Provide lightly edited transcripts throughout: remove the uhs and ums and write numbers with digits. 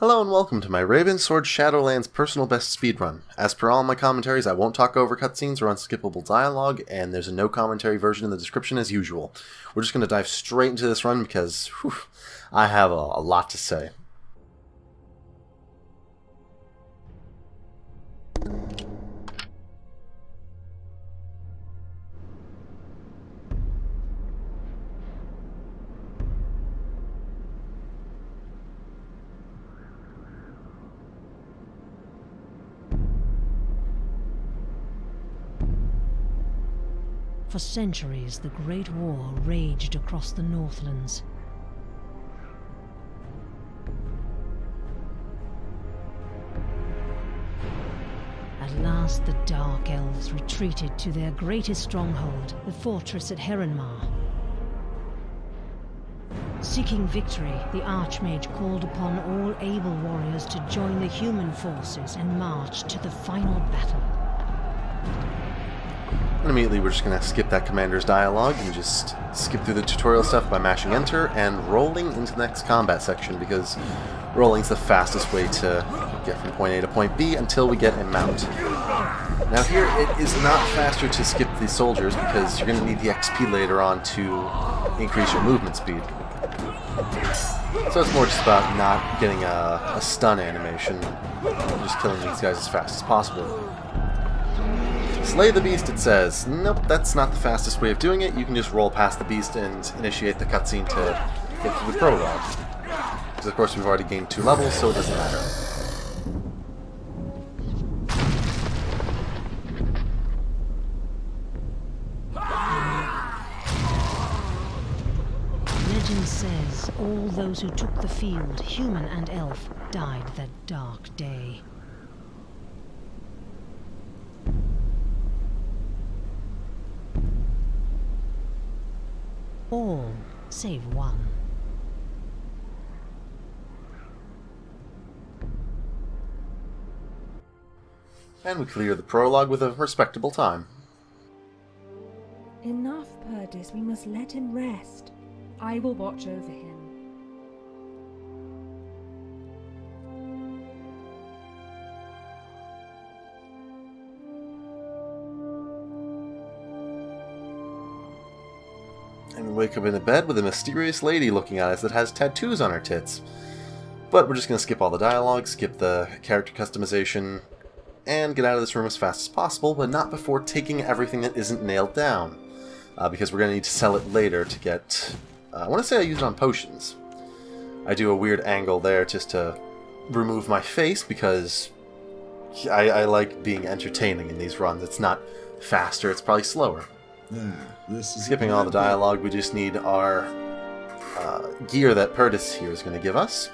Hello and welcome to my Ravensword Shadowlands personal best speedrun. As per all my commentaries, I won't talk over cutscenes or unskippable dialogue, and there's a no commentary version in the description as usual. We're just going to dive straight into this run because, whew, I have a lot to say. For centuries, the Great War raged across the Northlands. At last, the Dark Elves retreated to their greatest stronghold, the fortress at Heronmar. Seeking victory, the Archmage called upon all able warriors to join the human forces and march to the final battle. And immediately we're just going to skip that commander's dialogue and just skip through the tutorial stuff by mashing enter and rolling into the next combat section, because rolling's the fastest way to get from point A to point B until we get a mount. Now here it is not faster to skip the soldiers because you're going to need the XP later on to increase your movement speed. So it's more just about not getting a stun animation, just killing these guys as fast as possible. Slay the beast, it says. Nope, that's not the fastest way of doing it. You can just roll past the beast and initiate the cutscene to get through the prologue. Because of course we've already gained 2 levels, so it doesn't matter. Legend says all those who took the field, human and elf, died that dark day. All save one. And we clear the prologue with a respectable time. Enough, Perdis. We must let him rest. I will watch over him. And we wake up in a bed with a mysterious lady looking at us that has tattoos on her tits. But we're just going to skip all the dialogue, skip the character customization, and get out of this room as fast as possible, but not before taking everything that isn't nailed down. Because we're going to need to sell it later to get... I want to say I use it on potions. I do a weird angle there just to remove my face because I like being entertaining in these runs. It's not faster, it's probably slower. Skipping all the dialogue, we just need our gear that Perdis here is going to give us.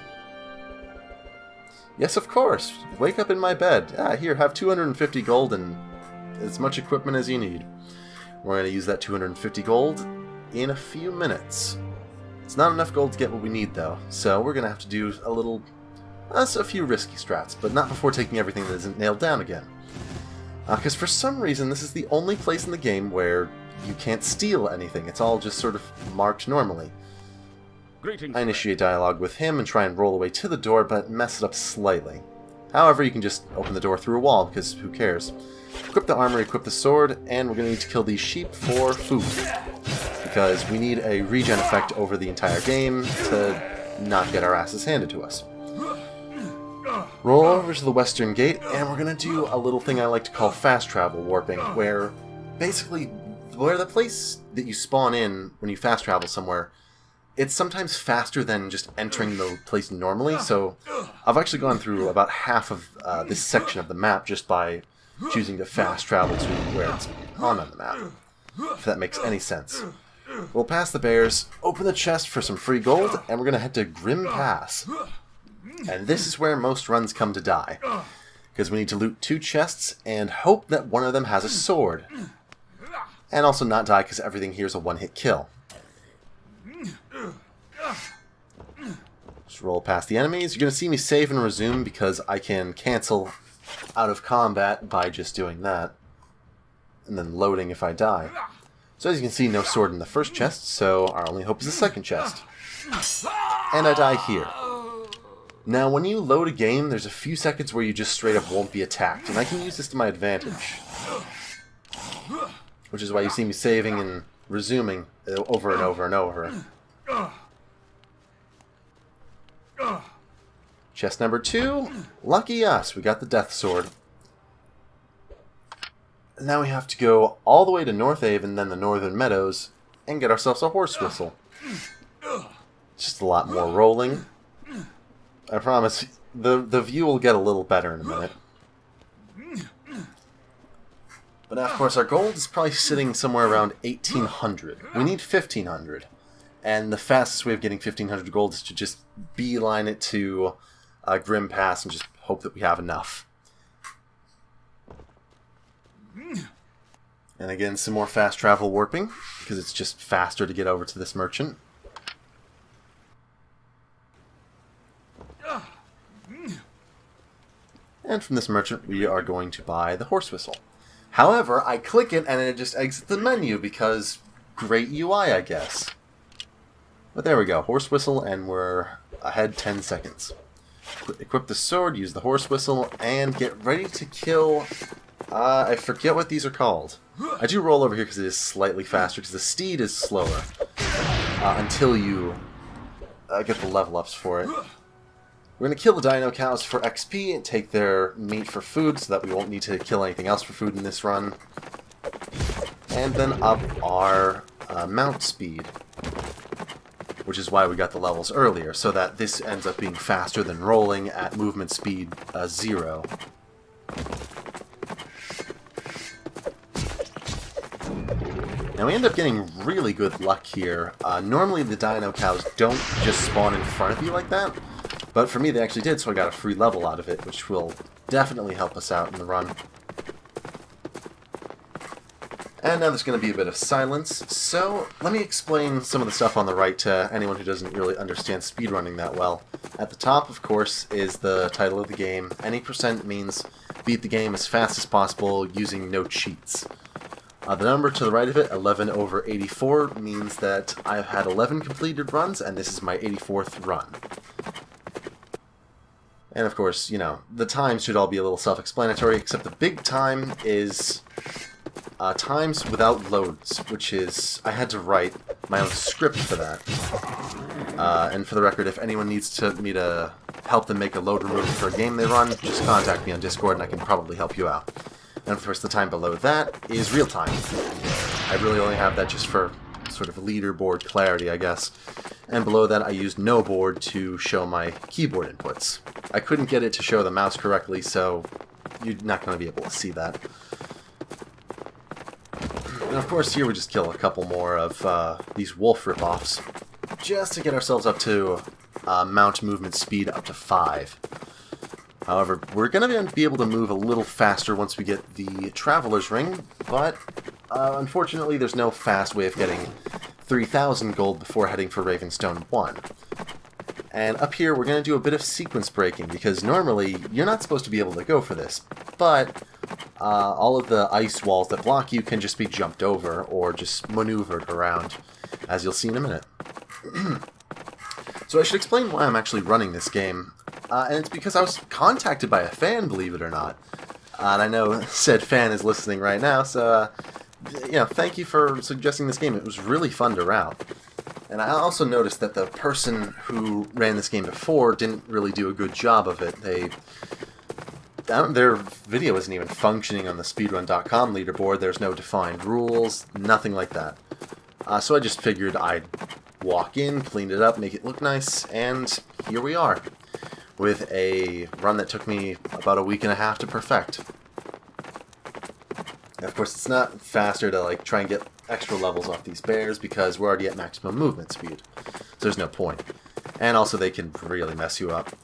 Yes, of course. Wake up in my bed. Here, have 250 gold and as much equipment as you need. We're going to use that 250 gold in a few minutes. It's not enough gold to get what we need, though, so we're going to have to do a few risky strats, but not before taking everything that isn't nailed down again. Because for some reason, this is the only place in the game where you can't steal anything. It's all just sort of marked normally. I initiate dialogue with him and try and roll away to the door, but mess it up slightly. However, you can just open the door through a wall, because who cares? Equip the armor, equip the sword, and we're going to need to kill these sheep for food. Because we need a regen effect over the entire game to not get our asses handed to us. Roll over to the western gate, and we're going to do a little thing I like to call fast travel warping, where basically, where the place that you spawn in when you fast travel somewhere, it's sometimes faster than just entering the place normally, so I've actually gone through about half of this section of the map just by choosing to fast travel to where it's on the map, if that makes any sense. We'll pass the bears, open the chest for some free gold, and we're going to head to Grim Pass. And this is where most runs come to die, because we need to loot 2 chests and hope that one of them has a sword. And also not die because everything here is a one-hit kill. Just roll past the enemies. You're going to see me save and resume because I can cancel out of combat by just doing that. And then loading if I die. So as you can see, no sword in the first chest, so our only hope is the second chest. And I die here. Now, when you load a game, there's a few seconds where you just straight up won't be attacked, and I can use this to my advantage. Which is why you see me saving and resuming over and over and over. Chest number 2. Lucky us, we got the Death Sword. Now we have to go all the way to North Haven, then the Northern Meadows, and get ourselves a horse whistle. Just a lot more rolling. I promise, the view will get a little better in a minute. But of course, our gold is probably sitting somewhere around 1,800. We need 1,500. And the fastest way of getting 1,500 gold is to just beeline it to Grim Pass and just hope that we have enough. And again, some more fast travel warping, because it's just faster to get over to this merchant. And from this merchant, we are going to buy the horse whistle. However, I click it and it just exits the menu because great UI, I guess. But there we go, horse whistle, and we're ahead 10 seconds. Equip the sword, use the horse whistle, and get ready to kill... I forget what these are called. I do roll over here because it is slightly faster, because the steed is slower. Until you get the level ups for it. We're going to kill the dino cows for XP and take their meat for food so that we won't need to kill anything else for food in this run. And then up our mount speed, which is why we got the levels earlier, so that this ends up being faster than rolling at movement speed 0. Now we end up getting really good luck here. Normally the dino cows don't just spawn in front of you like that, but for me they actually did, so I got a free level out of it, which will definitely help us out in the run. And now there's going to be a bit of silence, so let me explain some of the stuff on the right to anyone who doesn't really understand speedrunning that well. At the top, of course, is the title of the game. Any percent means beat the game as fast as possible using no cheats. The number to the right of it, 11 over 84, means that I've had 11 completed runs, and this is my 84th run. And of course, you know, the times should all be a little self-explanatory, except the big time is times without loads, which is, I had to write my own script for that. And for the record, if anyone needs me to help them make a load remover for a game they run, just contact me on Discord and I can probably help you out. And of course the time below that is real time. I really only have that just for sort of leaderboard clarity, I guess. And below that I used no board to show my keyboard inputs. I couldn't get it to show the mouse correctly, so you're not going to be able to see that. And of course here we just kill a couple more of these wolf ripoffs, just to get ourselves up to mount movement speed up to 5. However, we're going to be able to move a little faster once we get the Traveler's Ring, but unfortunately there's no fast way of getting 3,000 gold before heading for Ravenstone 1. And up here we're going to do a bit of sequence breaking, because normally you're not supposed to be able to go for this, but all of the ice walls that block you can just be jumped over or just maneuvered around, as you'll see in a minute. So I should explain why I'm actually running this game. And it's because I was contacted by a fan, believe it or not. And I know said fan is listening right now, so you know, thank you for suggesting this game. It was really fun to route. And I also noticed that the person who ran this game before didn't really do a good job of it. Their video isn't even functioning on the speedrun.com leaderboard. There's no defined rules, nothing like that. So I just figured I'd walk in, clean it up, make it look nice, and here we are, with a run that took me about a week and a half to perfect. And of course, it's not faster to like try and get extra levels off these bears because we're already at maximum movement speed, so there's no point. And also, they can really mess you up.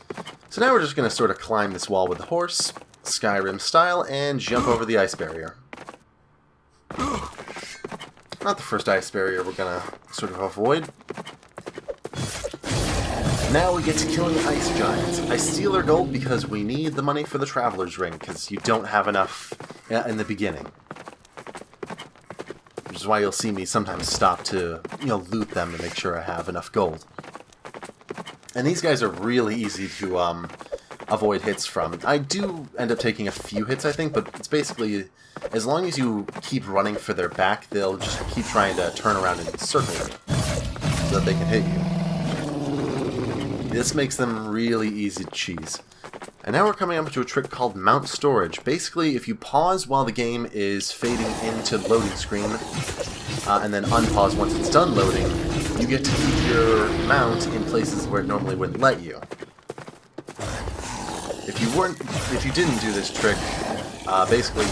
So now we're just going to sort of climb this wall with the horse, Skyrim style, and jump over the ice barrier. Not the first ice barrier we're going to sort of avoid. Now we get to killing ice giants. I steal their gold because we need the money for the Traveler's Ring, because you don't have enough in the beginning. Which is why you'll see me sometimes stop to, you know, loot them to make sure I have enough gold. And these guys are really easy to avoid hits from. I do end up taking a few hits, I think, but it's basically, as long as you keep running for their back, they'll just keep trying to turn around and circle you so that they can hit you. This makes them really easy to cheese. And now we're coming up to a trick called Mount Storage. Basically, if you pause while the game is fading into the loading screen, and then unpause once it's done loading, you get to keep your mount in places where it normally wouldn't let you. If you didn't do this trick, basically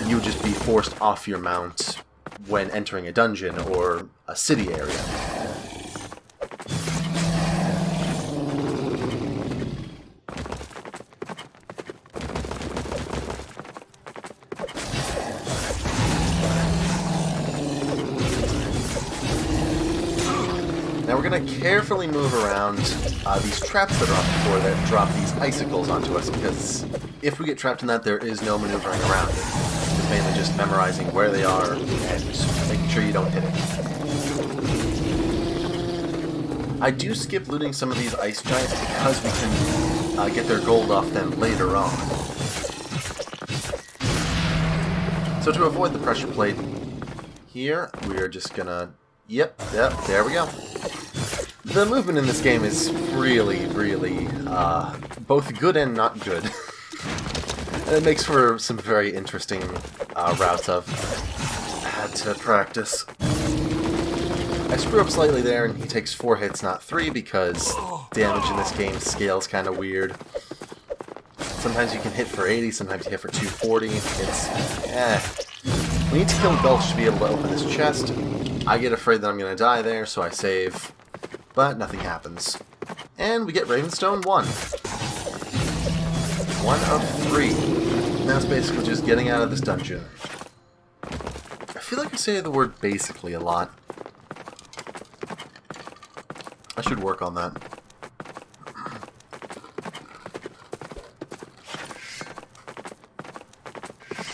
you would just be forced off your mount when entering a dungeon or a city area. Now we're going to carefully move around these traps that are on the floor that drop these icicles onto us, because if we get trapped in that, there is no maneuvering around it. It's mainly just memorizing where they are and making sure you don't hit it. I do skip looting some of these ice giants because we can get their gold off them later on. So to avoid the pressure plate here, we are just going to... Yep, there we go. The movement in this game is really, really both good and not good. And it makes for some very interesting routes I've had to practice. I screw up slightly there, and he takes 4 hits, not 3, because damage in this game scales kind of weird. Sometimes you can hit for 80, sometimes you hit for 240. We need to kill Gulch to be able to open this chest. I get afraid that I'm going to die there, so I save. But nothing happens. And we get Ravenstone 1. 1 of 3. And that's basically just getting out of this dungeon. I feel like I say the word basically a lot. I should work on that.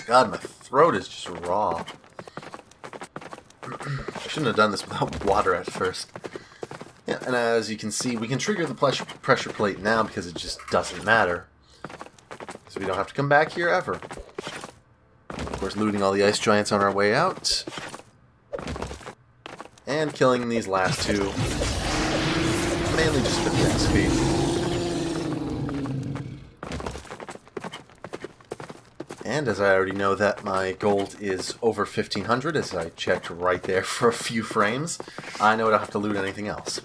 God, my throat is just raw. I shouldn't have done this without water at first. Yeah, and as you can see, we can trigger the pressure plate now because it just doesn't matter. So we don't have to come back here ever. Of course, looting all the ice giants on our way out. And killing these last 2. Mainly just for the XP. And as I already know that my gold is over 1500, as I checked right there for a few frames, I know I don't have to loot anything else.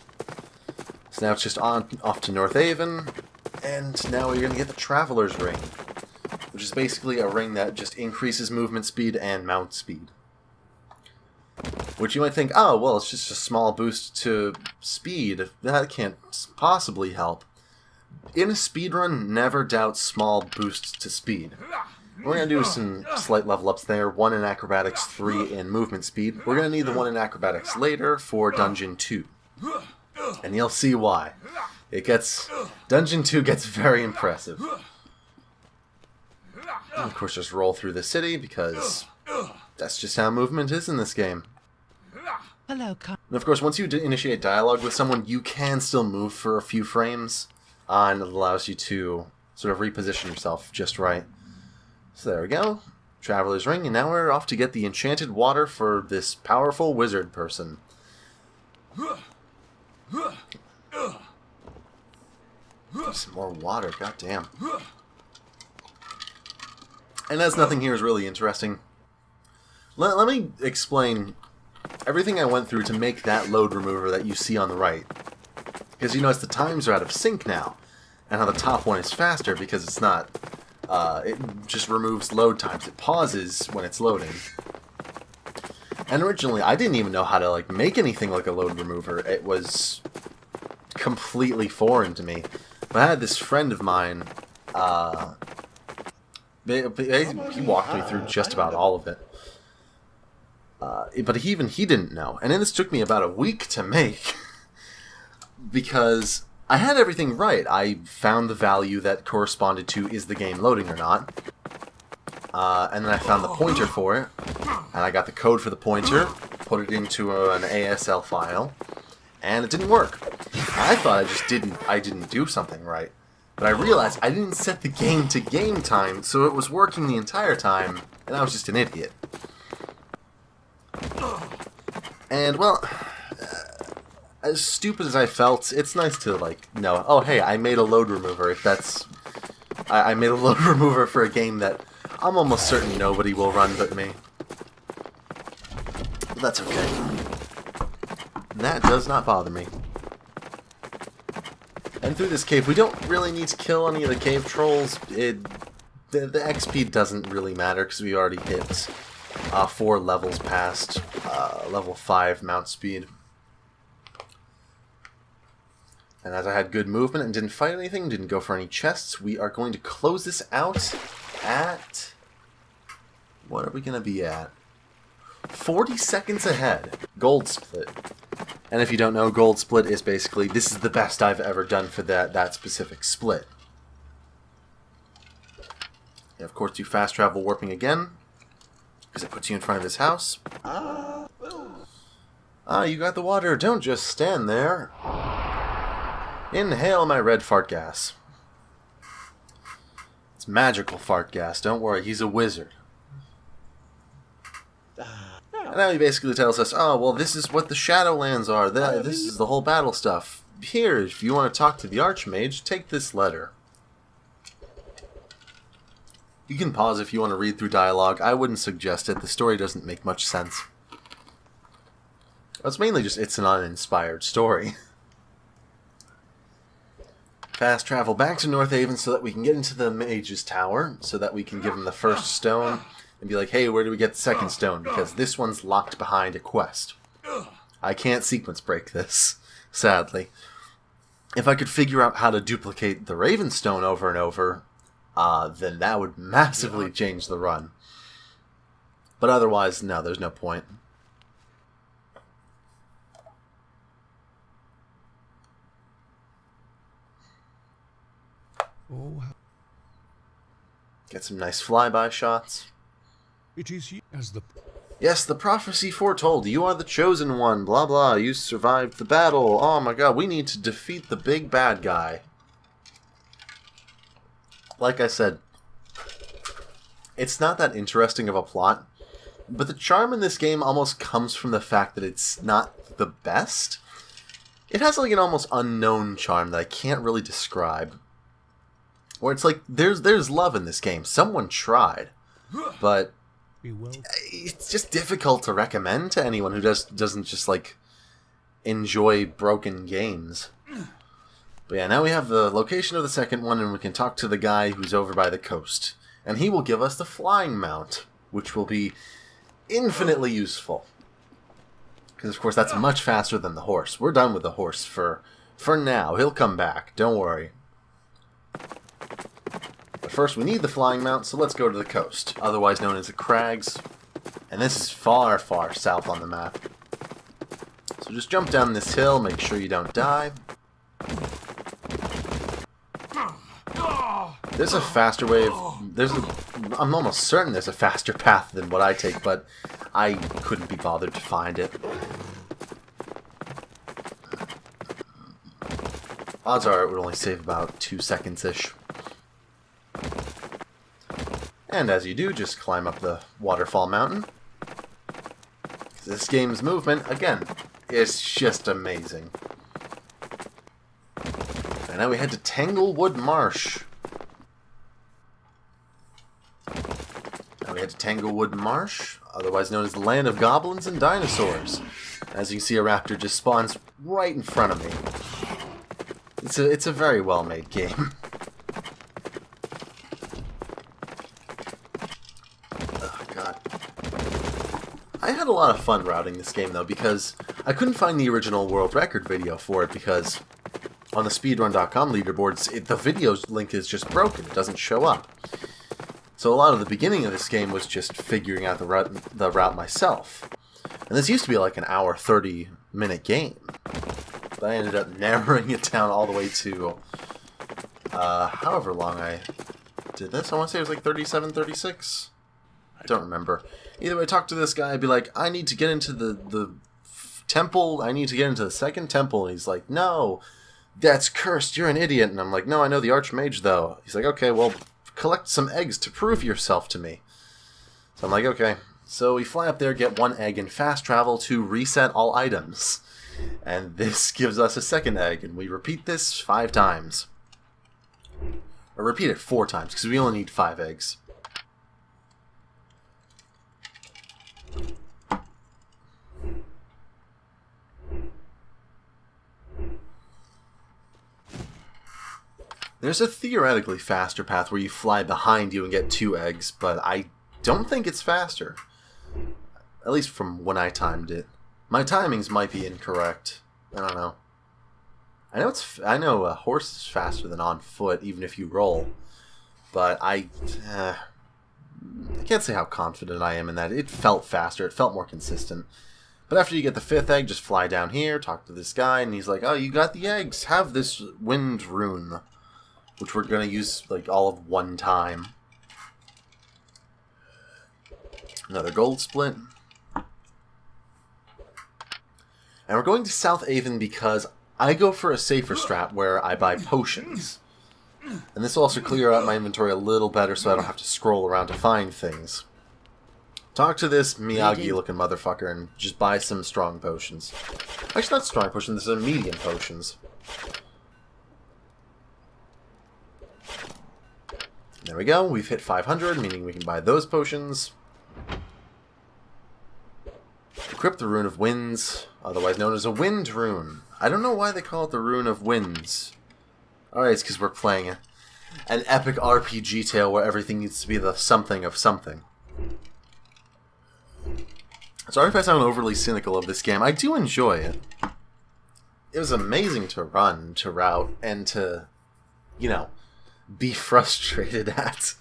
So now it's just off to North Haven, and now we're going to get the Traveler's Ring, which is basically a ring that just increases movement speed and mount speed. Which you might think, oh, well, it's just a small boost to speed. That can't possibly help. In a speedrun, never doubt small boosts to speed. We're going to do some slight level ups there. 1 in acrobatics, 3 in movement speed. We're going to need the 1 in acrobatics later for Dungeon 2. And you'll see why. Dungeon 2 gets very impressive. And of course, just roll through the city, because that's just how movement is in this game. Hello, And of course, once you initiate dialogue with someone, you can still move for a few frames, and it allows you to sort of reposition yourself just right. So there we go. Traveler's Ring, and now we're off to get the enchanted water for this powerful wizard person. Some more water, goddamn. And as nothing here is really interesting, let me explain everything I went through to make that load remover that you see on the right. Because you notice the times are out of sync now, and how the top one is faster because it's not... it just removes load times. It pauses when it's loading. And originally, I didn't even know how to make anything like a load remover. It was completely foreign to me. But I had this friend of mine. He walked me through just about all of it. But he didn't know. And then this took me about a week to make. Because I had everything right. I found the value that corresponded to is the game loading or not. And then I found the pointer for it. And I got the code for the pointer, put it into an ASL file, and it didn't work. I thought I didn't do something right. But I realized I didn't set the game to game time, so it was working the entire time, and I was just an idiot. And, well, as stupid as I felt, it's nice to, like, know, oh, hey, I made a load remover. If that's... I made a load remover for a game that I'm almost certain nobody will run but me. But that's okay. That does not bother me. And through this cave, we don't really need to kill any of the cave trolls. The XP doesn't really matter because we already hit 4 levels past level 5 mount speed. And as I had good movement and didn't fight anything, didn't go for any chests, we are going to close this out at... What are we going to be at? 40 seconds ahead. Gold split. And if you don't know, gold split is basically, this is the best I've ever done for that specific split. And of course, do fast travel warping again, because it puts you in front of his house. You got the water. Don't just stand there. Inhale my red fart gas. It's magical fart gas. Don't worry, he's a wizard. And now he basically tells us, oh, well, this is what the Shadowlands are. This is the whole battle stuff. Here, if you want to talk to the Archmage, take this letter. You can pause if you want to read through dialogue. I wouldn't suggest it. The story doesn't make much sense. It's mainly just, it's an uninspired story. Fast travel back to North Haven so that we can get into the Mage's Tower, so that we can give him the first stone, and be like, hey, where do we get the second stone? Because this one's locked behind a quest. I can't sequence break this, sadly. If I could figure out how to duplicate the Ravenstone over and over, then that would massively change the run. But otherwise, no, there's no point. Get some nice flyby shots. It is he as the... Yes, the prophecy foretold. You are the chosen one. Blah, blah. You survived the battle. Oh my god, we need to defeat the big bad guy. Like I said, it's not that interesting of a plot, but the charm in this game almost comes from the fact that it's not the best. It has like an almost unknown charm that I can't really describe. Where it's like, there's love in this game. Someone tried. But it's just difficult to recommend to anyone who doesn't just, like, enjoy broken games. But yeah, now we have the location of the second one, and we can talk to the guy who's over by the coast. And he will give us the flying mount, which will be infinitely useful. Because, of course, that's much faster than the horse. We're done with the horse for now. He'll come back. Don't worry. But first, we need the flying mount, so let's go to the coast, otherwise known as the Crags. And this is far, far south on the map. So just jump down this hill, make sure you don't die. There's a faster way of... I'm almost certain there's a faster path than what I take, but I couldn't be bothered to find it. Odds are it would only save about 2 seconds-ish. And as you do, just climb up the waterfall mountain. This game's movement, again, is just amazing. And now we head to Tanglewood Marsh. Tanglewood Marsh, otherwise known as the land of goblins and dinosaurs. As you can see, a raptor just spawns right in front of me. It's a very well-made game. Oh, God. I had a lot of fun routing this game, though, because I couldn't find the original world record video for it, because on the Speedrun.com leaderboards, the video link is just broken. It doesn't show up. So a lot of the beginning of this game was just figuring out the route myself. And this used to be like an hour, 30-minute game. But I ended up narrowing it down all the way to however long I did this. I want to say it was like 37, 36. I don't remember. Either way, I talked to this guy, I'd be like, I need to get into the temple. I need to get into the second temple. And he's like, no, that's cursed. You're an idiot. And I'm like, no, I know the Archmage, though. He's like, okay, well, collect some eggs to prove yourself to me. So I'm like, okay. So we fly up there, get 1 egg, and fast travel to reset all items. And this gives us a second egg, and we repeat this 5 times. Or repeat it 4 times, because we only need 5 eggs. There's a theoretically faster path where you fly behind you and get 2 eggs, but I don't think it's faster. At least from when I timed it. My timings might be incorrect. I don't know. I know a horse is faster than on foot, even if you roll. But I can't say how confident I am in that. It felt faster. It felt more consistent. But after you get the 5th egg, just fly down here, talk to this guy, and he's like, oh, you got the eggs. Have this wind rune. Which we're going to use, like, all of 1 time. Another gold split. And we're going to South Avon because I go for a safer strat where I buy potions. And this will also clear out my inventory a little better so I don't have to scroll around to find things. Talk to this Miyagi-looking motherfucker and just buy some strong potions. Actually, not strong potions, these are medium potions. There we go, we've hit 500, meaning we can buy those potions. Equip the Rune of Winds, otherwise known as a Wind Rune. I don't know why they call it the Rune of Winds. Alright, it's because we're playing an epic RPG tale where everything needs to be the something of something. Sorry if I sound overly cynical of this game, I do enjoy it. It was amazing to run, to route, and to, you know, be frustrated at.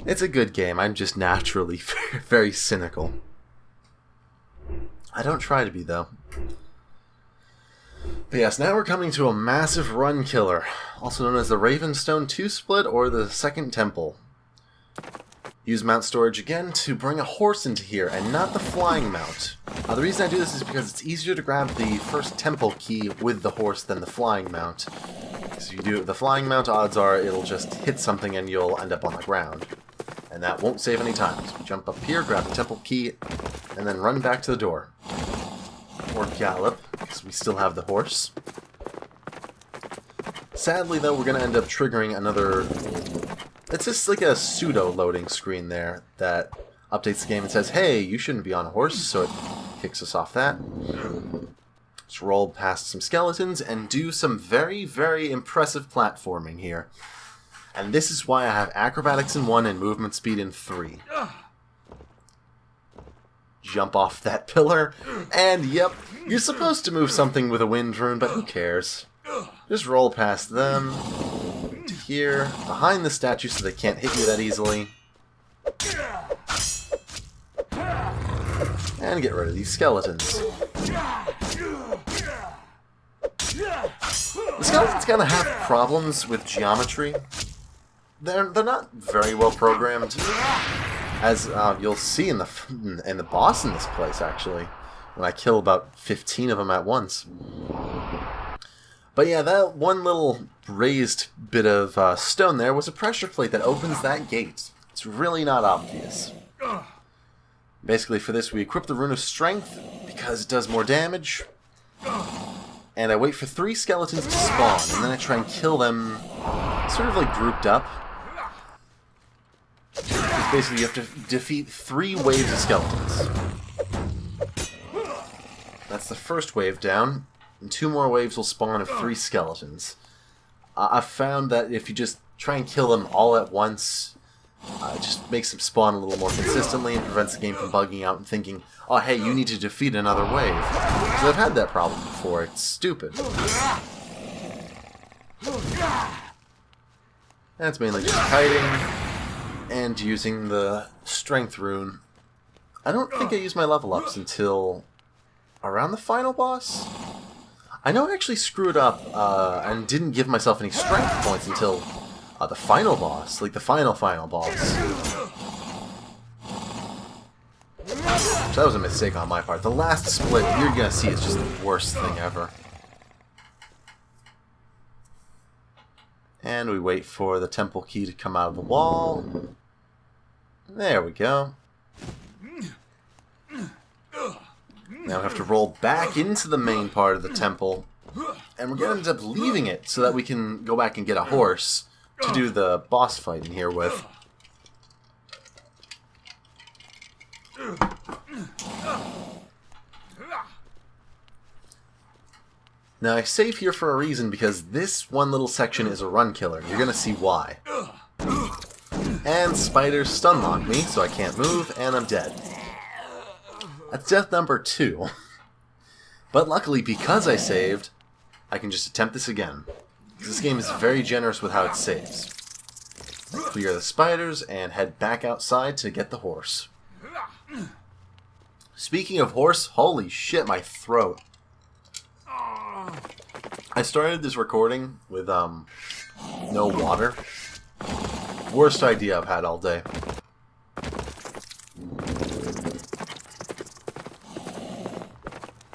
It's a good game, I'm just naturally very cynical. I don't try to be, though. But yes, now we're coming to a massive run killer, also known as the Ravenstone 2-split or the Second Temple. Use mount storage again to bring a horse into here, and not the flying mount. The reason I do this is because it's easier to grab the first temple key with the horse than the flying mount. Because if you do the flying mount, odds are it'll just hit something and you'll end up on the ground. And that won't save any time. So jump up here, grab the temple key, and then run back to the door. Or gallop, because we still have the horse. Sadly, though, we're going to end up triggering another... It's just like a pseudo-loading screen there that updates the game and says, hey, you shouldn't be on a horse, so it kicks us off that. Let's roll past some skeletons and do some very, very impressive platforming here. And this is why I have acrobatics in 1 and movement speed in 3. Jump off that pillar, and yep, you're supposed to move something with a wind rune, but who cares? Just roll past them, to here, behind the statue so they can't hit you that easily. And get rid of these skeletons. The skeletons kind of have problems with geometry. They're not very well programmed, as you'll see in the boss in this place, actually, when I kill about 15 of them at once. But yeah, that one little raised bit of stone there was a pressure plate that opens that gate. It's really not obvious. Basically, for this, we equip the Rune of Strength because it does more damage. And I wait for 3 skeletons to spawn, and then I try and kill them sort of like grouped up. Because basically you have to defeat 3 waves of skeletons. That's the first wave down, and 2 more waves will spawn of 3 skeletons. I've found that if you just try and kill them all at once, it just makes them spawn a little more consistently and prevents the game from bugging out and thinking, oh hey, you need to defeat another wave. Because I've had that problem before, it's stupid. That's mainly just hiding and using the strength rune. I don't think I use my level ups until around the final boss. I know I actually screwed up and didn't give myself any strength points until the final boss, like the final boss. So that was a mistake on my part. The last split you're gonna see is just the worst thing ever. And we wait for the temple key to come out of the wall. There we go. Now we have to roll back into the main part of the temple. And we're going to end up leaving it so that we can go back and get a horse to do the boss fight in here with. Now I save here for a reason, because this one little section is a run killer. You're going to see why. And spiders stun lock me, so I can't move, and I'm dead. That's death number 2. But luckily, because I saved, I can just attempt this again. This game is very generous with how it saves. Clear the spiders and head back outside to get the horse. Speaking of horse, holy shit, my throat. I started this recording with no water. Worst idea I've had all day.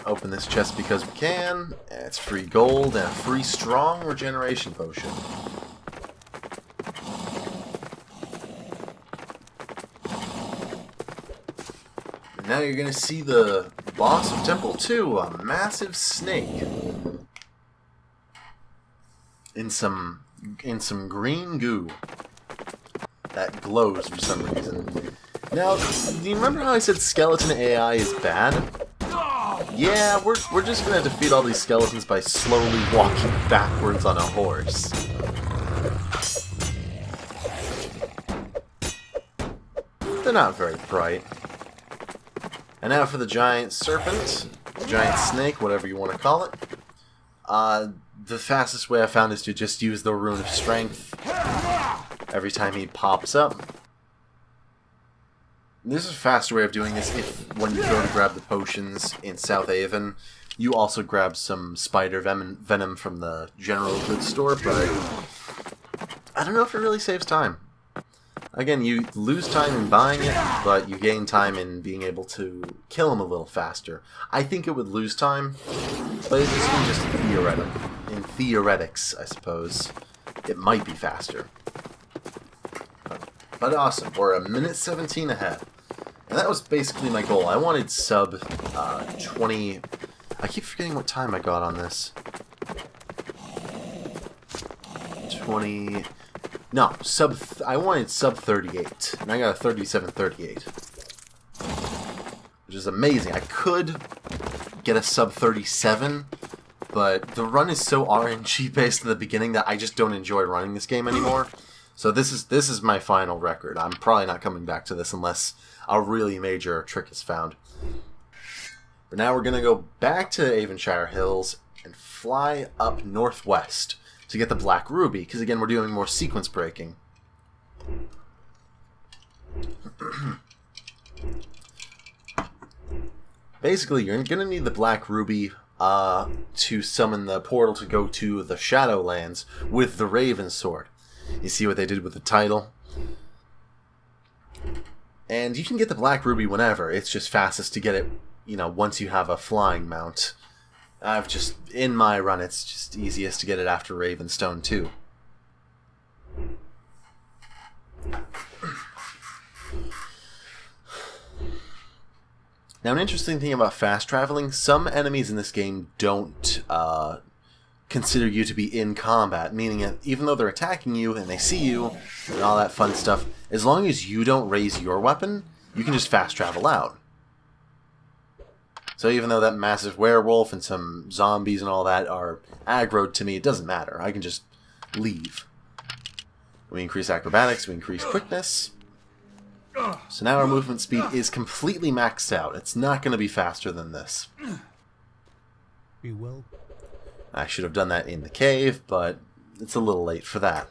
Open this chest because we can. It's free gold and a free strong regeneration potion. And now you're gonna see the boss of Temple 2, a massive snake. In some green goo that glows for some reason. Now, do you remember how I said skeleton AI is bad? Yeah, we're just gonna defeat all these skeletons by slowly walking backwards on a horse. They're not very bright. And now for the giant serpent, giant snake, whatever you want to call it. The fastest way I found is to just use the Rune of Strength every time he pops up. There's a faster way of doing this if, when you go to grab the potions in South Haven, you also grab some spider venom from the general goods store, but I don't know if it really saves time. Again, you lose time in buying it, but you gain time in being able to kill him a little faster. I think it would lose time, but it's just theoretical. In theoretics, I suppose, it might be faster. But awesome, we're a minute 17 ahead. And that was basically my goal. I wanted sub 20... I keep forgetting what time I got on this. 20... No, I wanted sub 38, and I got a 37:38, which is amazing. I could get a sub 37, but the run is so RNG based at the beginning that I just don't enjoy running this game anymore. So this is my final record. I'm probably not coming back to this unless a really major trick is found. But now we're gonna go back to Avonshire Hills and fly up northwest to get the Black Ruby, because again, we're doing more sequence breaking. Basically, you're going to need the Black Ruby to summon the portal to go to the Shadowlands with the Ravensword. You see what they did with the title? And you can get the Black Ruby whenever. It's just fastest to get it, you know, once you have a flying mount. In my run, it's just easiest to get it after Ravenstone too. Now, an interesting thing about fast traveling, some enemies in this game don't consider you to be in combat, meaning that even though they're attacking you and they see you and all that fun stuff, as long as you don't raise your weapon, you can just fast travel out. So even though that massive werewolf and some zombies and all that are aggroed to me, it doesn't matter. I can just leave. We increase acrobatics, we increase quickness. So now our movement speed is completely maxed out. It's not going to be faster than this. Be well. I should have done that in the cave, but it's a little late for that.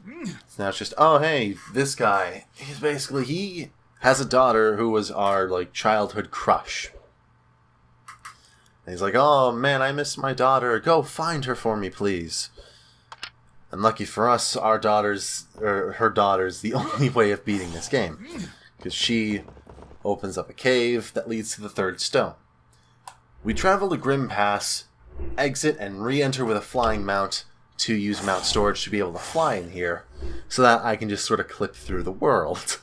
So now it's just, oh hey, this guy, he has a daughter who was our, like, childhood crush. And he's like, oh man, I miss my daughter. Go find her for me, please. And lucky for us, her daughter's the only way of beating this game. because she opens up a cave that leads to the third stone. We travel to Grim Pass, exit, and re-enter with a flying mount to use mount storage to be able to fly in here, so that I can just sort of clip through the world.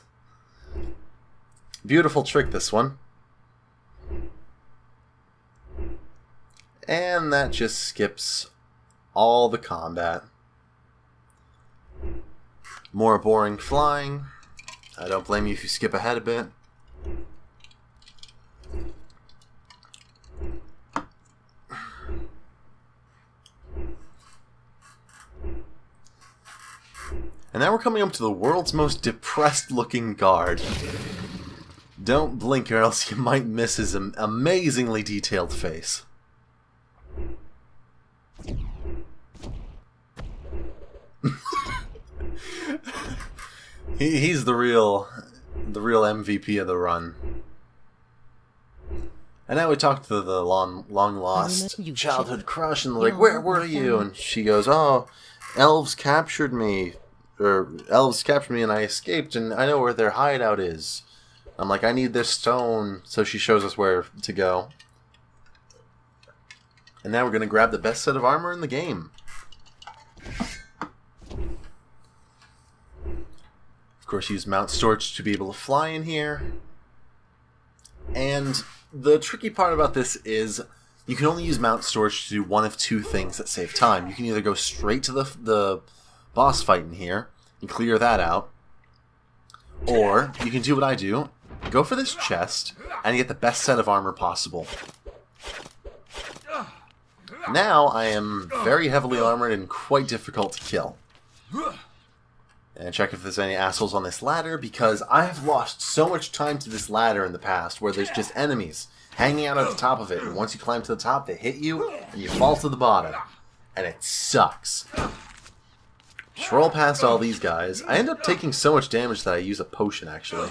Beautiful trick, this one. And that just skips all the combat. More boring flying. I don't blame you if you skip ahead a bit. And now we're coming up to the world's most depressed looking guard. Don't blink or else you might miss his amazingly detailed face. He's the real MVP of the run. And now we talk to the long lost childhood crush, and like, where were you? And she goes, oh, elves captured me and I escaped, and I know where their hideout is. I'm like, I need this stone. So she shows us where to go. And now we're going to grab the best set of armor in the game. Of course, use mount storage to be able to fly in here. And the tricky part about this is you can only use mount storage to do one of two things that save time. You can either go straight to the boss fight in here and clear that out, or you can do what I do, go for this chest and get the best set of armor possible. Now I am very heavily armored and quite difficult to kill. And check if there's any assholes on this ladder, because I have lost so much time to this ladder in the past where there's just enemies hanging out at the top of it, and once you climb to the top they hit you and you fall to the bottom, and it sucks. Just roll past all these guys. I end up taking so much damage that I use a potion, actually.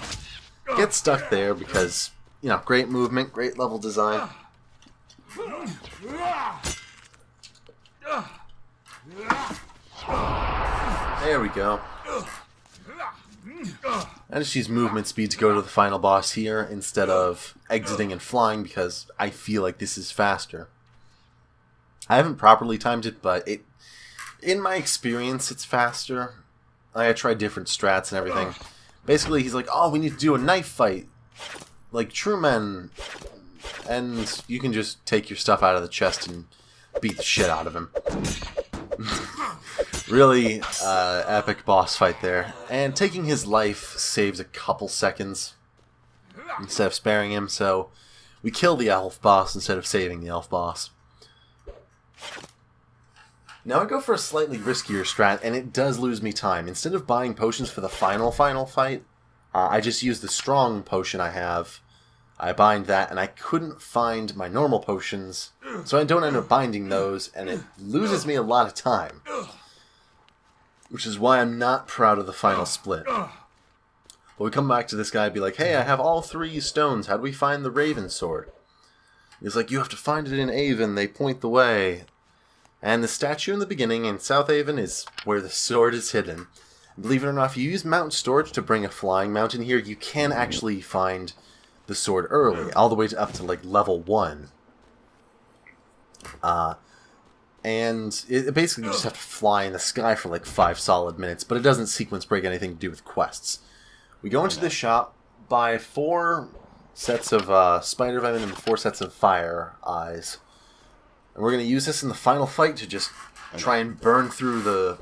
Get stuck there because, you know, great movement, great level design. There we go. I just use movement speed to go to the final boss here instead of exiting and flying because I feel like this is faster. I haven't properly timed it, but in my experience, it's faster. I tried different strats and everything. Basically, he's like, oh, we need to do a knife fight, like true men, and you can just take your stuff out of the chest and beat the shit out of him. Really epic boss fight there. And taking his life saves a couple seconds instead of sparing him, so we kill the elf boss instead of saving the elf boss. Now I go for a slightly riskier strat, and it does lose me time. Instead of buying potions for the final fight, I just use the strong potion I have. I bind that, and I couldn't find my normal potions, so I don't end up binding those, and it loses me a lot of time. Which is why I'm not proud of the final split. But we come back to this guy and be like, hey, I have all 3 stones. How do we find the Ravensword? He's like, you have to find it in Avon. They point the way. And the statue in the beginning in South Avon is where the sword is hidden. Believe it or not, if you use mount storage to bring a flying mount in here, you can actually find the sword early, all the way up to like level 1. And it basically you just have to fly in the sky for like 5 solid minutes, but it doesn't sequence break anything to do with quests. We go into this shop, buy 4 sets of spider venom and 4 sets of fire eyes. And we're going to use this in the final fight to just try and burn through the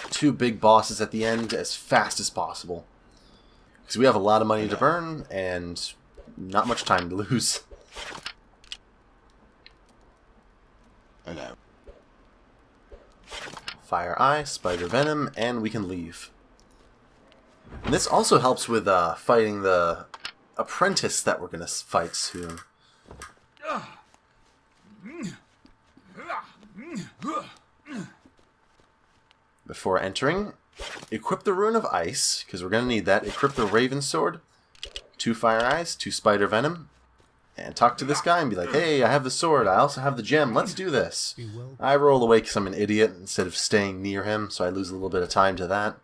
2 big bosses at the end as fast as possible. Because we have a lot of money to burn and not much time to lose. Hello. Fire eye, spider venom, and we can leave. And this also helps with fighting the apprentice that we're going to fight soon. Before entering, equip the Rune of Ice, because we're going to need that. Equip the Ravensword, 2 fire eyes, 2 spider venom, and talk to this guy and be like, hey, I have the sword, I also have the gem, let's do this. I roll away because I'm an idiot instead of staying near him, so I lose a little bit of time to that.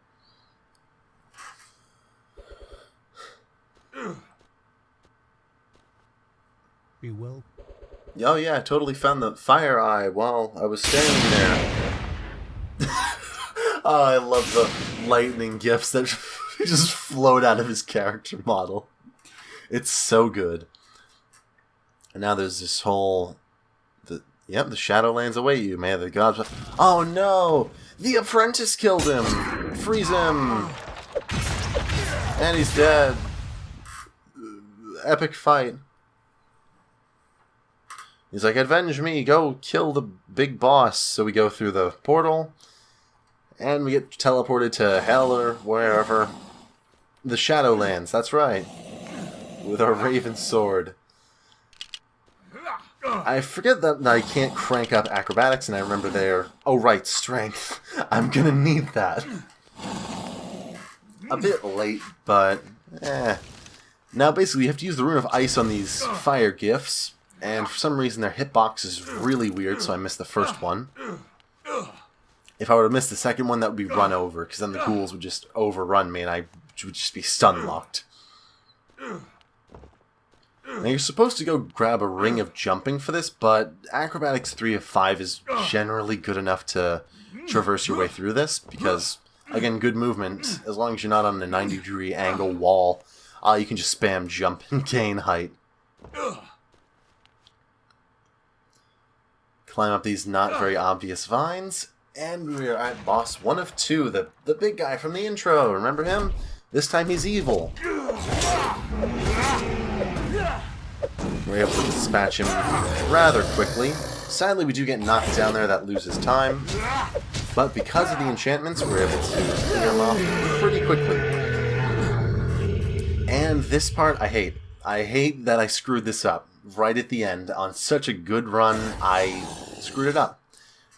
Be well. Oh yeah, I totally found the fire eye while I was standing there. Oh, I love the lightning gifts that just float out of his character model. It's so good. And now there's this whole... the Shadowlands await you. May the gods... Oh no! The apprentice killed him! Freeze him! And he's dead. Epic fight. He's like, avenge me, go kill the big boss. So we go through the portal, and we get teleported to hell or wherever. The Shadowlands, that's right. With our Ravensword. I forget that I can't crank up acrobatics, and I remember there... Oh right, strength. I'm gonna need that. A bit late, but... Now basically you have to use the Rune of Ice on these fire gifts, and for some reason their hitbox is really weird, so I missed the first one. If I would have missed the second one, that would be run over, because then the ghouls would just overrun me and I would just be stun locked. Now you're supposed to go grab a ring of jumping for this, but Acrobatics 3 of 5 is generally good enough to traverse your way through this, because, again, good movement, as long as you're not on a 90-degree angle wall, you can just spam jump and gain height. Climb up these not very obvious vines, and we are at boss 1 of 2, the big guy from the intro. Remember him? This time he's evil. We're able to dispatch him rather quickly. Sadly, we do get knocked down there, that loses time. But because of the enchantments, we're able to clear him off pretty quickly. And this part I hate. I hate that I screwed this up right at the end. On such a good run, I screwed it up.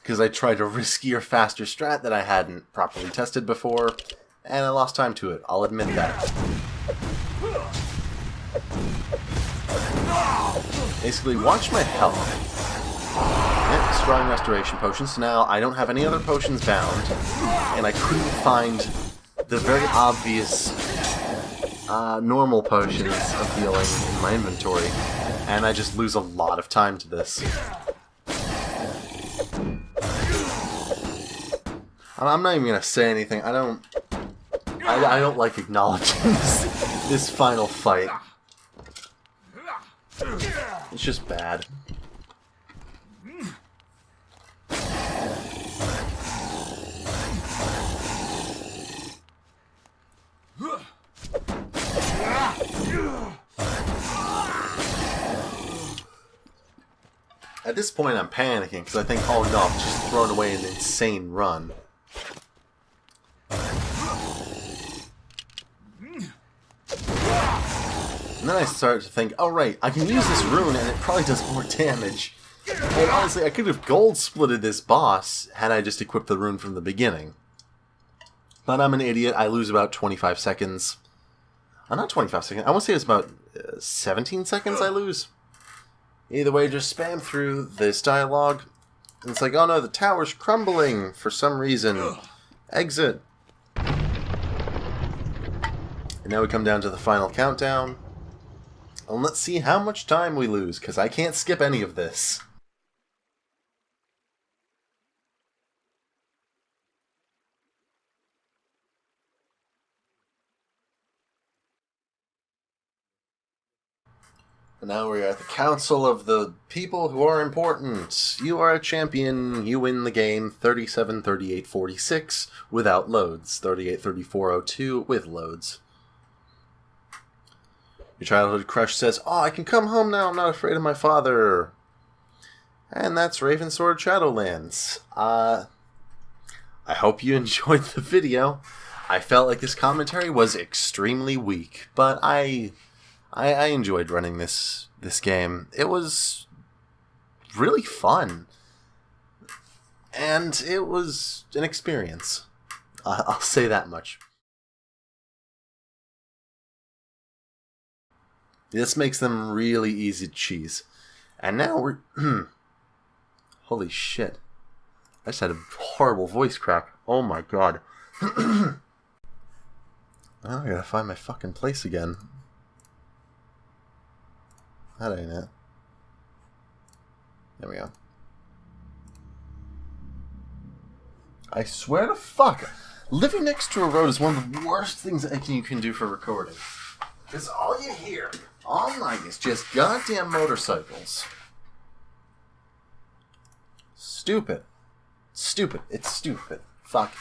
Because I tried a riskier, faster strat that I hadn't properly tested before, and I lost time to it. I'll admit that. Basically, watch my health. Yeah, strong restoration potions. So now I don't have any other potions bound, and I couldn't find the very obvious normal potions of healing in my inventory, and I just lose a lot of time to this. I'm not even gonna say anything. I don't like acknowledging this final fight. It's just bad. At this point I'm panicking because I think, oh no, I've just thrown away an insane run. And then I start to think, oh right, I can use this rune and it probably does more damage. And honestly, I could have gold splitted this boss had I just equipped the rune from the beginning. But I'm an idiot, I lose about 25 seconds. Not 25 seconds, I want to say it's about 17 seconds I lose. Either way, just spam through this dialogue. And it's like, oh no, the tower's crumbling for some reason. Exit. And now we come down to the final countdown. And let's see how much time we lose, because I can't skip any of this. And now we're at the council of the people who are important. You are a champion, you win the game 37, 38, 46 without loads. 38, 34, 02 with loads. Your childhood crush says, oh, I can come home now, I'm not afraid of my father. And that's Ravensword Shadowlands. I hope you enjoyed the video. I felt like this commentary was extremely weak, but I enjoyed running this game. It was really fun. And it was an experience. I'll say that much. This makes them really easy to cheese. And now we're... Holy shit. I just had a horrible voice crack. Oh my god. Now I gotta find my fucking place again. That ain't it. There we go. I swear to fuck, living next to a road is one of the worst things that you can do for recording. Because all you hear all night is just goddamn motorcycles. Stupid. Stupid. It's stupid. Fuck.